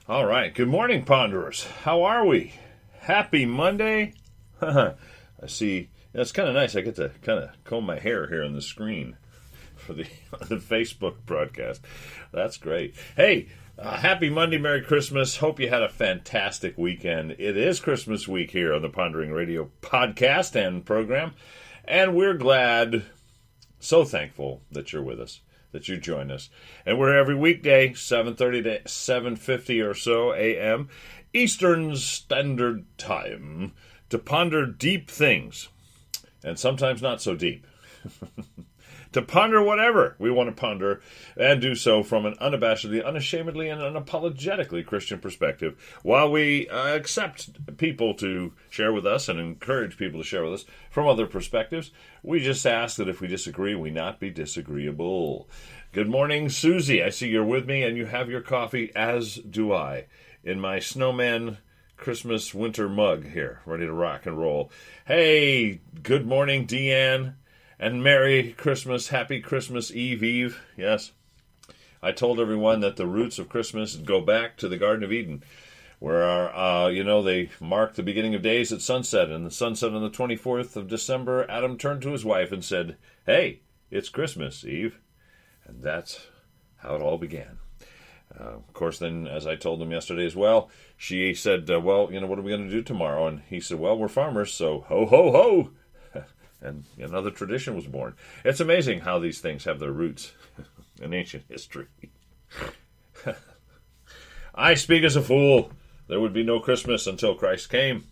All right. Good morning, Ponderers. How are we? Happy Monday. I see. That's kind of nice. I get to kind of comb my hair here on the screen for the Facebook broadcast. That's great. Hey, happy Monday. Merry Christmas. Hope you had a fantastic weekend. It is Christmas week here on the Pondering Radio podcast and program. And we're glad, so thankful that you're with us, that you join us. And we're every weekday, 7:30 to 7:50 or so a.m. Eastern Standard Time to ponder deep things, and sometimes not so deep. To ponder whatever we want to ponder, and do so from an unabashedly, unashamedly, and unapologetically Christian perspective, while we accept people to share with us and encourage people to share with us from other perspectives. We just ask that if we disagree, we not be disagreeable. Good morning, Susie. I see you're with me, and you have your coffee, as do I, in my snowman Christmas winter mug here, ready to rock and roll. Hey, good morning, Deanne. And Merry Christmas, Happy Christmas Eve. Yes, I told everyone that the roots of Christmas go back to the Garden of Eden, where, they mark the beginning of days at sunset. And the sunset on the 24th of December, Adam turned to his wife and said, "Hey, it's Christmas, Eve." And that's how it all began. Of course, then, as I told him yesterday as well, she said, what are we going to do tomorrow? And he said, well, we're farmers, so ho, ho, ho. And another tradition was born. It's amazing how these things have their roots in ancient history. I speak as a fool. There would be no Christmas until Christ came.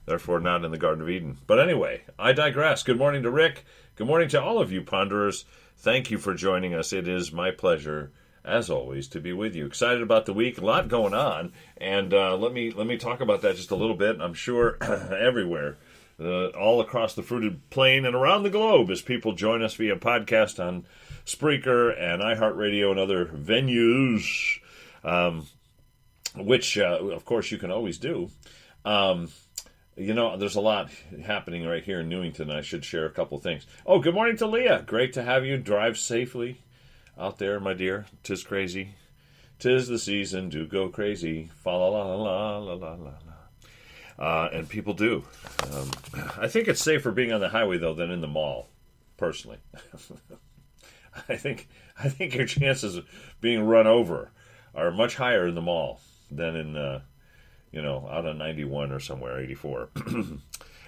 Therefore, not in the Garden of Eden. But anyway, I digress. Good morning to Rick. Good morning to all of you ponderers. Thank you for joining us. It is my pleasure, as always, to be with you. Excited about the week. A lot going on. And let me talk about that just a little bit. I'm sure everywhere. All across the fruited plain and around the globe as people join us via podcast on Spreaker and iHeartRadio and other venues, which, of course, you can always do. There's a lot happening right here in Newington. I should share a couple things. Oh, good morning to Leah. Great to have you. Drive safely out there, my dear. 'Tis crazy. 'Tis the season. Do go crazy. Fa la la la la la la. And people do. I think it's safer being on the highway, though, than in the mall, personally. I think your chances of being run over are much higher in the mall than in, out on 91 or somewhere, 84.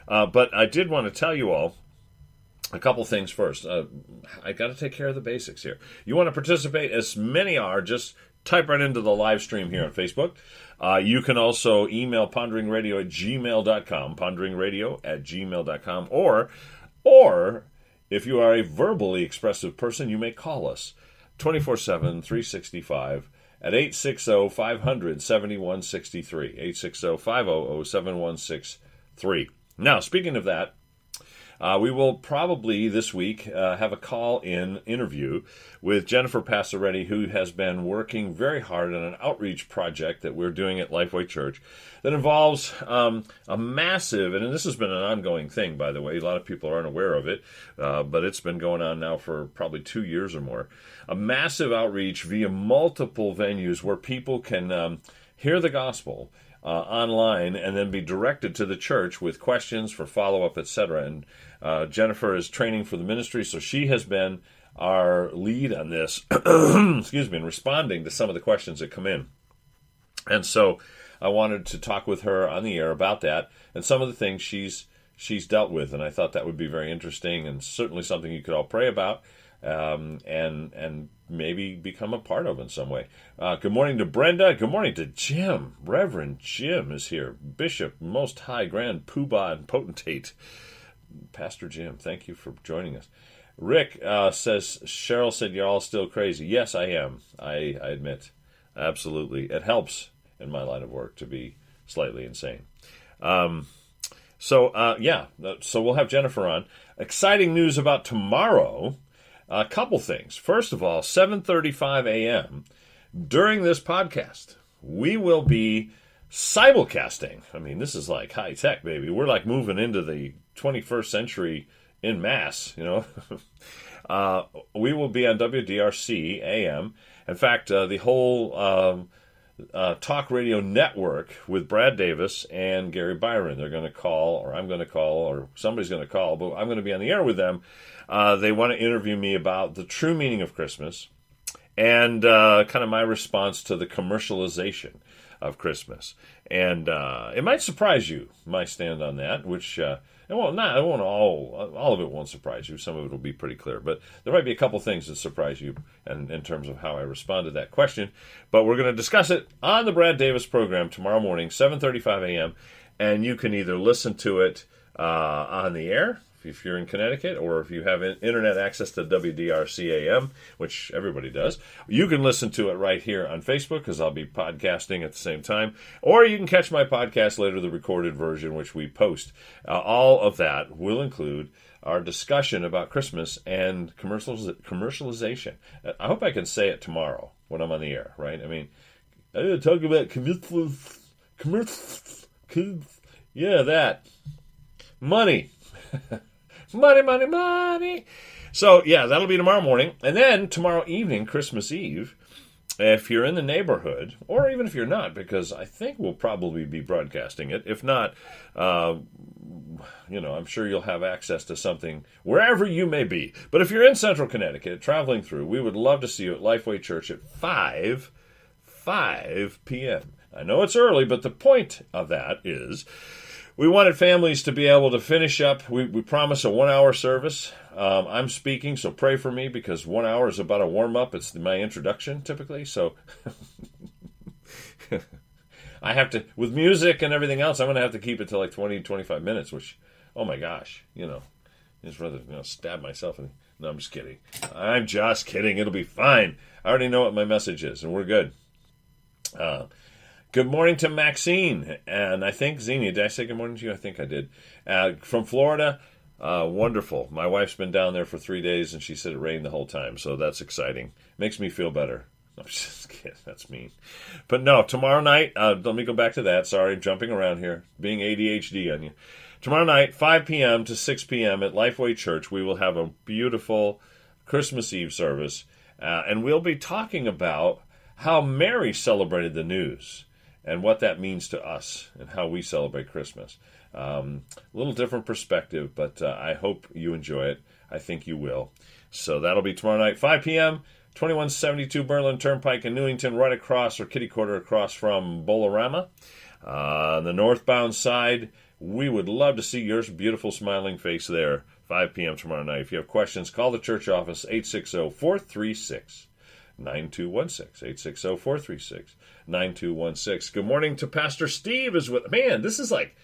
But I did want to tell you all a couple things first. I got to take care of the basics here. You want to participate, as many are, just type right into the live stream here on Facebook. You can also email ponderingradio@gmail.com, ponderingradio@gmail.com, or if you are a verbally expressive person, you may call us 24/7, 365 at 860-500-7163, 860-500-7163. Now, speaking of that, we will probably this week have a call-in interview with Jennifer Passaretti, who has been working very hard on an outreach project that we're doing at Lifeway Church that involves a massive, and this has been an ongoing thing, by the way. A lot of people aren't aware of it, but it's been going on now for probably 2 years or more. A massive outreach via multiple venues where people can hear the gospel online and then be directed to the church with questions for follow-up, etc. And Jennifer is training for the ministry, so she has been our lead on this, in responding to some of the questions that come in. And so I wanted to talk with her on the air about that and some of the things she's dealt with, and I thought that would be very interesting and certainly something you could all pray about and maybe become a part of in some way. Good morning to Brenda. Good morning to Jim. Reverend Jim is here. Bishop, Most High, Grand Poobah and Potentate. Pastor Jim, thank you for joining us. Rick says, Cheryl said you're all still crazy. Yes, I am. I admit. Absolutely. It helps in my line of work to be slightly insane. So we'll have Jennifer on. Exciting news about tomorrow. A couple things. First of all, 7:35 a.m. during this podcast, we will be simulcasting. I mean, this is like high tech, baby. We're like moving into the 21st century en masse, We will be on WDRC AM. In fact, the whole talk radio network with Brad Davis and Gary Byron. They're going to call, or I'm going to call, or somebody's going to call, but I'm going to be on the air with them. They want to interview me about the true meaning of Christmas and kind of my response to the commercialization of Christmas. And it might surprise you, my stand on that, which... all of it won't surprise you. Some of it will be pretty clear. But there might be a couple things that surprise you in terms of how I respond to that question. But we're going to discuss it on the Brad Davis program tomorrow morning, 7:35 a.m. And you can either listen to it on the air, if you're in Connecticut, or if you have internet access to WDRC-AM, which everybody does, you can listen to it right here on Facebook, because I'll be podcasting at the same time, or you can catch my podcast later, the recorded version, which we post. All of that will include our discussion about Christmas and commercialization. I hope I can say it tomorrow when I'm on the air, right? I mean, I'm going to talk about that. Money. Money. So, yeah, that'll be tomorrow morning. And then tomorrow evening, Christmas Eve, if you're in the neighborhood, or even if you're not, because I think we'll probably be broadcasting it. If not, I'm sure you'll have access to something wherever you may be. But if you're in central Connecticut, traveling through, we would love to see you at Lifeway Church at 5 p.m. I know it's early, but the point of that is... we wanted families to be able to finish up. We promise a 1-hour service. I'm speaking, so pray for me, because 1 hour is about a warm-up. It's my introduction, typically. So I have to, with music and everything else, I'm going to have to keep it to like 20, 25 minutes, which, oh my gosh, I just rather stab myself. No, I'm just kidding. It'll be fine. I already know what my message is, and we're good. Good morning to Maxine, and I think Xenia. Did I say good morning to you? I think I did. From Florida, wonderful. My wife's been down there for 3 days, and she said it rained the whole time, so that's exciting. Makes me feel better. I'm just kidding. That's mean. But no, tomorrow night, let me go back to that. Sorry, jumping around here, being ADHD on you. Tomorrow night, 5 p.m. to 6 p.m. at Lifeway Church, we will have a beautiful Christmas Eve service, and we'll be talking about how Mary celebrated the news and what that means to us and how we celebrate Christmas. A little different perspective, but I hope you enjoy it. I think you will. So that'll be tomorrow night, 5 p.m., 2172 Berlin Turnpike in Newington, right across, or kitty corner across from Bolorama. On the northbound side, we would love to see your beautiful smiling face there, 5 p.m. tomorrow night. If you have questions, call the church office, 860-436-9216. 860-436-9216. Good morning to Pastor Steve is with. Man, this is like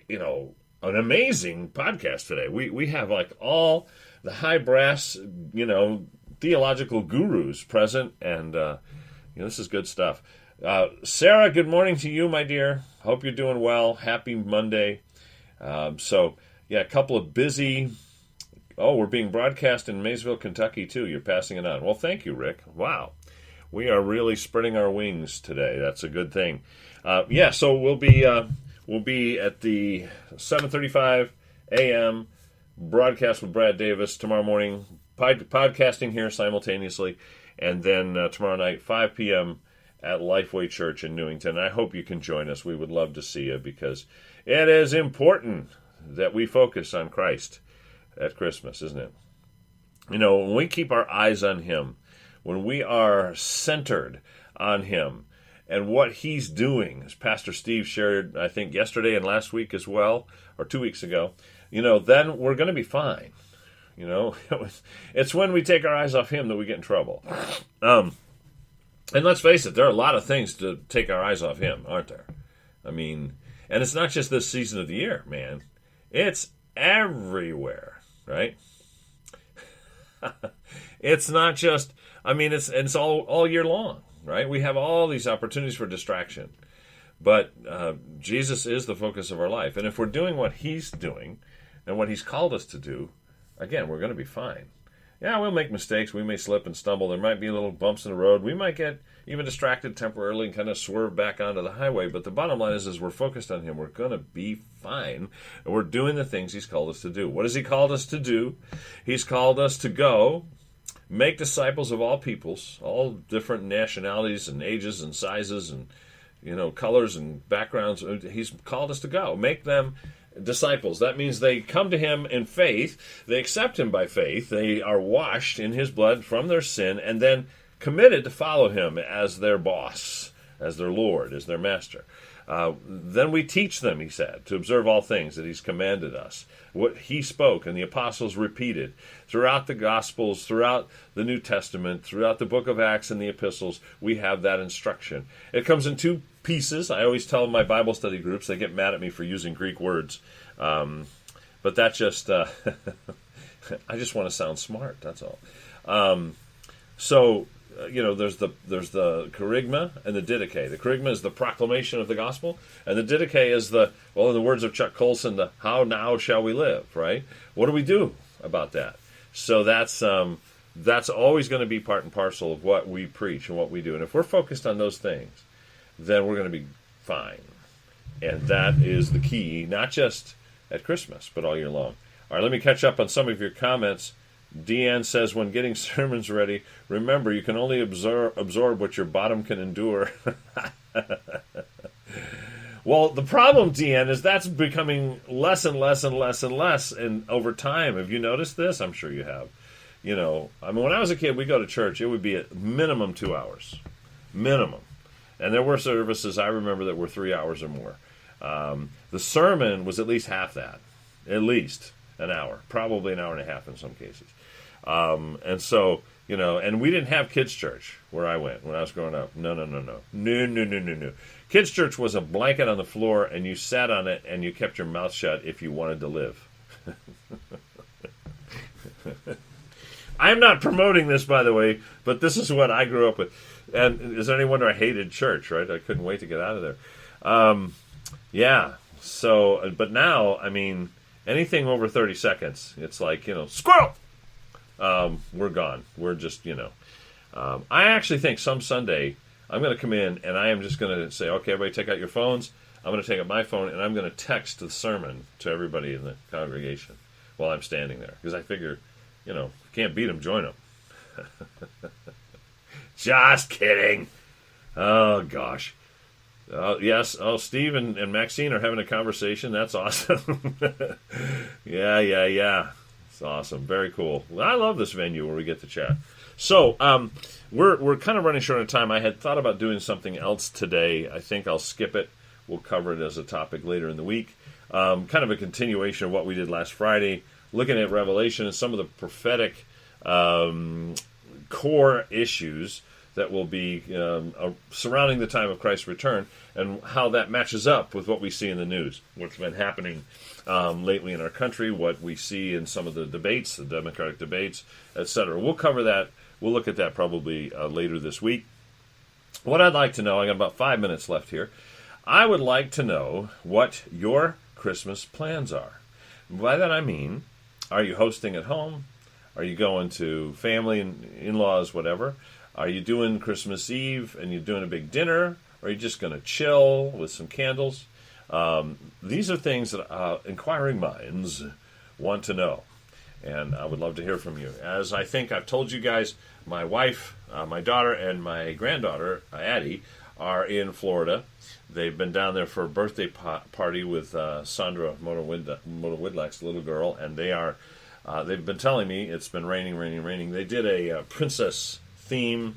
an amazing podcast today. We have like all the high brass, theological gurus present, and this is good stuff. Sarah, good morning to you, my dear. Hope you're doing well. Happy Monday. A couple of busy. Oh, we're being broadcast in Maysville, Kentucky, too. You're passing it on. Well, thank you, Rick. Wow. We are really spreading our wings today. That's a good thing. So we'll be at the 7:35 a.m. broadcast with Brad Davis tomorrow morning, podcasting here simultaneously, and then tomorrow night, 5 p.m. at Lifeway Church in Newington. I hope you can join us. We would love to see you, because it is important that we focus on Christ at Christmas, isn't it? When we keep our eyes on Him, when we are centered on Him and what He's doing, as Pastor Steve shared, I think, yesterday and last week as well, or 2 weeks ago, then we're going to be fine. It's when we take our eyes off Him that we get in trouble. And let's face it, there are a lot of things to take our eyes off Him, aren't there? And it's not just this season of the year, man. It's everywhere. Right? It's not just, it's all year long, right? We have all these opportunities for distraction. But Jesus is the focus of our life. And if we're doing what He's doing and what He's called us to do, again, we're going to be fine. Yeah, we'll make mistakes. We may slip and stumble. There might be little bumps in the road. We might get even distracted temporarily and kind of swerve back onto the highway. But the bottom line is we're focused on Him. We're going to be fine. And we're doing the things He's called us to do. What has He called us to do? He's called us to go Make disciples of all peoples, all different nationalities and ages and sizes and, colors and backgrounds. He's called us to go. Make them disciples. That means they come to him in faith. They accept him by faith. They are washed in his blood from their sin and then committed to follow him as their boss, as their Lord, as their master. Then we teach them, he said, to observe all things that he's commanded us. What he spoke and the apostles repeated throughout the Gospels, throughout the New Testament, throughout the book of Acts and the epistles, we have that instruction. It comes in two pieces. I always tell my Bible study groups, they get mad at me for using Greek words. But that just, I just want to sound smart, that's all. There's the kerygma and the didache. The kerygma is the proclamation of the gospel, and the didache is in the words of Chuck Colson, the how now shall we live, right? What do we do about that? So that's always going to be part and parcel of what we preach and what we do. And if we're focused on those things, then we're going to be fine. And that is the key, not just at Christmas, but all year long. All right, let me catch up on some of your comments. Deanne says, when getting sermons ready, remember you can only absorb what your bottom can endure. Well, the problem, Deanne, is that's becoming less and less and less and less and over time. Have you noticed this? I'm sure you have. When I was a kid, we'd go to church. It would be at minimum 2 hours. Minimum. And there were services, I remember, that were 3 hours or more. The sermon was at least half that. At least an hour. Probably an hour and a half in some cases. And so, and we didn't have kids' church where I went when I was growing up. No. Kids' church was a blanket on the floor, and you sat on it, and you kept your mouth shut if you wanted to live. I'm not promoting this, by the way, but this is what I grew up with. And is there any wonder I hated church, right? I couldn't wait to get out of there. So, but now, anything over 30 seconds, it's like, squirrel! We're gone. We're just, I actually think some Sunday I'm going to come in and I am just going to say, okay, everybody take out your phones. I'm going to take out my phone and I'm going to text the sermon to everybody in the congregation while I'm standing there. Because I figure, if you can't beat them, join them. Just kidding. Oh, gosh. Yes. Oh, Steve and Maxine are having a conversation. That's awesome. Yeah. It's awesome. Very cool. Well, I love this venue where we get to chat. So, we're kind of running short of time. I had thought about doing something else today. I think I'll skip it. We'll cover it as a topic later in the week. Kind of a continuation of what we did last Friday, looking at Revelation and some of the prophetic core issues that will be surrounding the time of Christ's return and how that matches up with what we see in the news, what's been happening lately in our country, what we see in some of the debates, the Democratic debates, etc. We'll cover that. We'll look at that probably later this week. What I'd like to know, I got about 5 minutes left here. I would like to know what your Christmas plans are. By that I mean, are you hosting at home? Are you going to family and in-laws, whatever? Are you doing Christmas Eve and you're doing a big dinner? Or are you just going to chill with some candles? These are things that inquiring minds want to know. And I would love to hear from you. As I think I've told you guys, my wife, my daughter, and my granddaughter, Addie, are in Florida. They've been down there for a birthday party with Sandra Motor-Widlack's little girl. And they've been telling me it's been raining. They did a princess theme,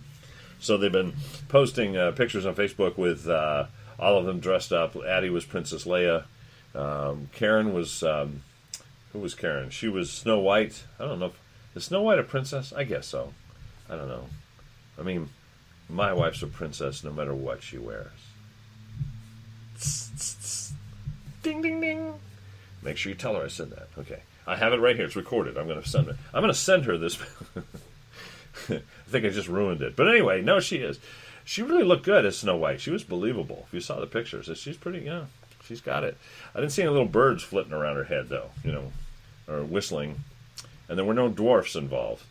so they've been posting pictures on Facebook with all of them dressed up. Addie was Princess Leia. Karen was who was Karen? She was Snow White. I don't know. Is Snow White a princess? I guess so. I don't know. My wife's a princess no matter what she wears. Tss, tss, tss. Ding, ding, ding. Make sure you tell her I said that. Okay. I have it right here. It's recorded. I'm going to send her this. I think I just ruined it. But anyway, no, she is. She really looked good as Snow White. She was believable. If you saw the pictures, she's pretty, she's got it. I didn't see any little birds flitting around her head, though, or whistling. And there were no dwarfs involved,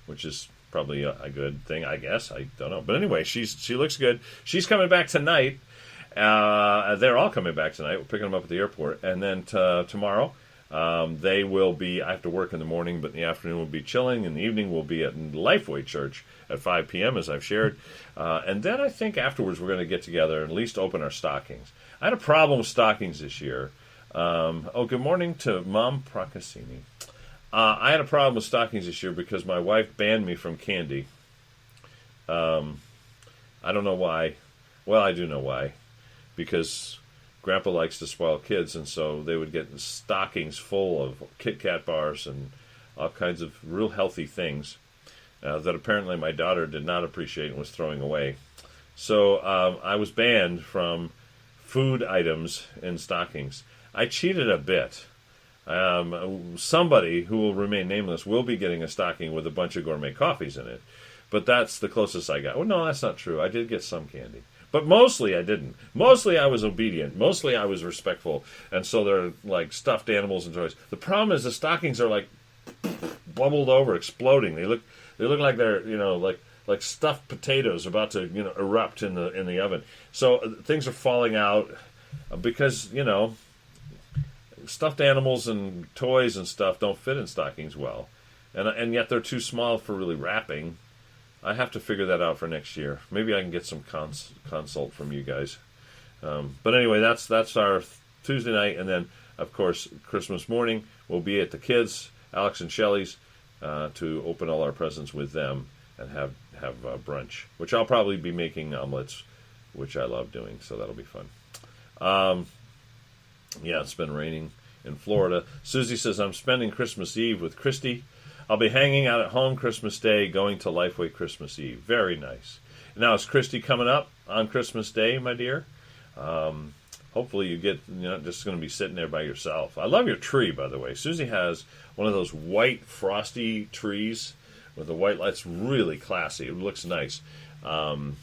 which is probably a good thing, I guess. I don't know. But anyway, she looks good. She's coming back tonight. They're all coming back tonight. We're picking them up at the airport. And then tomorrow, They will be, I have to work in the morning, but in the afternoon we'll be chilling. In the evening we'll be at Lifeway Church at 5 p.m., as I've shared. And then I think afterwards we're going to get together and at least open our stockings. I had a problem with stockings this year. Good morning to Mom Procassini. I had a problem with stockings this year because my wife banned me from candy. I don't know why. Well, I do know why. Because Grandpa likes to spoil kids, and so they would get stockings full of Kit Kat bars and all kinds of real healthy things that apparently my daughter did not appreciate and was throwing away. So I was banned from food items in stockings. I cheated a bit. Somebody who will remain nameless will be getting a stocking with a bunch of gourmet coffees in it. But that's the closest I got. Well, no, that's not true. I did get some candy. But mostly I didn't. Mostly I was obedient. Mostly I was respectful. And so they're like stuffed animals and toys. The problem is the stockings are like bubbled over, exploding. They look like they're, like stuffed potatoes about to, erupt in the oven. So things are falling out because, stuffed animals and toys and stuff don't fit in stockings well. And yet they're too small for really wrapping. I have to figure that out for next year. Maybe I can get some consult from you guys. But anyway, that's our Tuesday night, and then of course Christmas morning we'll be at the kids, Alex and Shelley's, to open all our presents with them and have brunch, which I'll probably be making omelets, which I love doing. So that'll be fun. It's been raining in Florida. Susie says I'm spending Christmas Eve with Christy. I'll be hanging out at home Christmas Day, going to Lifeway Christmas Eve. Very nice. Now, is Christy coming up on Christmas Day, my dear? Hopefully you get, not just going to be sitting there by yourself. I love your tree, by the way. Susie has one of those white, frosty trees with the white lights. Really classy. It looks nice. It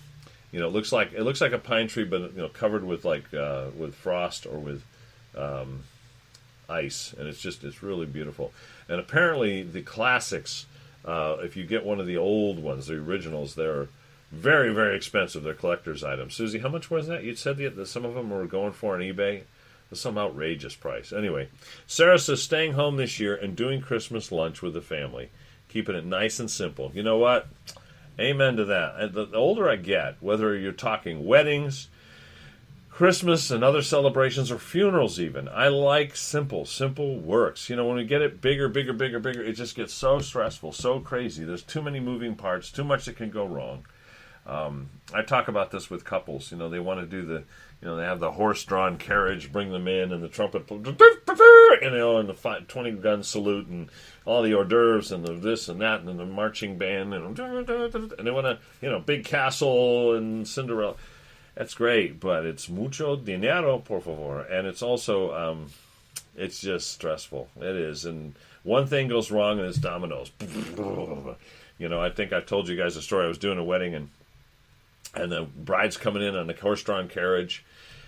looks like a pine tree, but covered with with frost or with ice, and it's really beautiful. And apparently the classics, if you get one of the old ones, the originals, they're very, very expensive. They're collector's items. Susie, how much was that? You said that some of them were going for on eBay. That's some outrageous price. Anyway, Sarah says staying home this year and doing Christmas lunch with the family, keeping it nice and simple. You know what? Amen to that. The older I get, whether you're talking weddings, Christmas and other celebrations, or funerals even, I like simple. Simple works. When we get it bigger, it just gets so stressful, so crazy. There's too many moving parts, too much that can go wrong. I talk about this with couples. They want to do they have the horse-drawn carriage, bring them in, and the trumpet, and the 20-gun salute, and all the hors d'oeuvres, and the this and that, and the marching band, and they want to, big castle and Cinderella. That's great, but it's mucho dinero, por favor. And it's also, it's just stressful. It is. And one thing goes wrong and it's dominoes. I think I told you guys a story. I was doing a wedding and the bride's coming in on a horse-drawn carriage.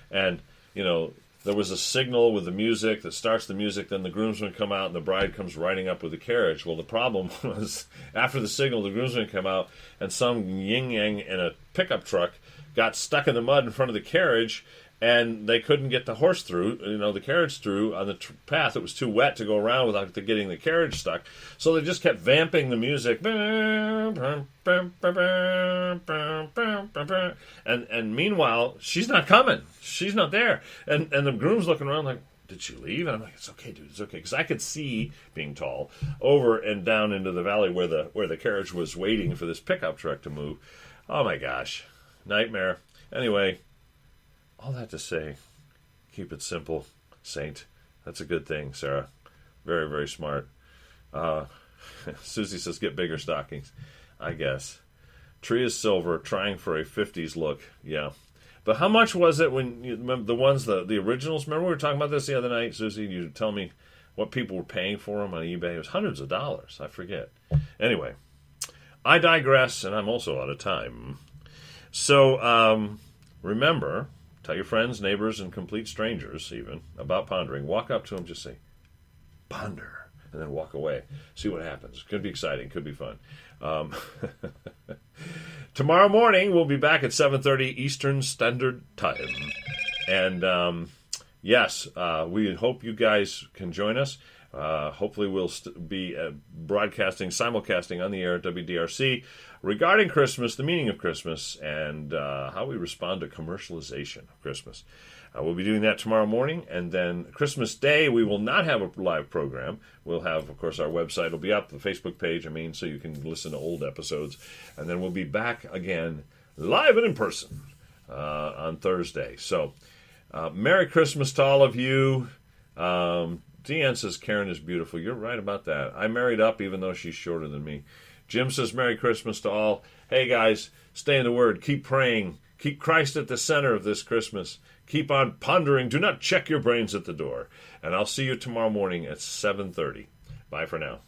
And, there was a signal with the music that starts the music. Then the groomsmen come out and the bride comes riding up with the carriage. Well, the problem was after the signal, the groomsmen come out and some yin-yang in a pickup truck got stuck in the mud in front of the carriage, and they couldn't get the horse through, the carriage through on the path. It was too wet to go around without getting the carriage stuck. So they just kept vamping the music. And meanwhile, she's not coming. She's not there. And the groom's looking around like, did she leave? And I'm like, it's okay, dude, it's okay. Because I could see, being tall, over and down into the valley where the carriage was waiting for this pickup truck to move. Oh my gosh. Nightmare. Anyway, all that to say, keep it simple, Saint. That's a good thing, Sarah. Very, very smart. Susie says, get bigger stockings. I guess. Tree is silver, trying for a 50s look. Yeah. But how much was it when you remember the originals? Remember we were talking about this the other night, Susie? You tell me what people were paying for them on eBay. It was hundreds of dollars. I forget. Anyway, I digress, and I'm also out of time. So, remember, tell your friends, neighbors, and complete strangers, even, about pondering. Walk up to them, just say, ponder, and then walk away. See what happens. Could be exciting. Could be fun. Tomorrow morning, we'll be back at 7:30 Eastern Standard Time. And yes, we hope you guys can join us. Hopefully, we'll be broadcasting, simulcasting on the air at WDRC regarding Christmas, the meaning of Christmas, and how we respond to commercialization of Christmas. We'll be doing that tomorrow morning, and then Christmas Day, we will not have a live program. We'll have, of course, our website will be up, the Facebook page, so you can listen to old episodes, and then we'll be back again live and in person on Thursday. So, Merry Christmas to all of you. Deanne says Karen is beautiful. You're right about that. I married up even though she's shorter than me. Jim says Merry Christmas to all. Hey, guys, stay in the Word. Keep praying. Keep Christ at the center of this Christmas. Keep on pondering. Do not check your brains at the door. And I'll see you tomorrow morning at 7:30. Bye for now.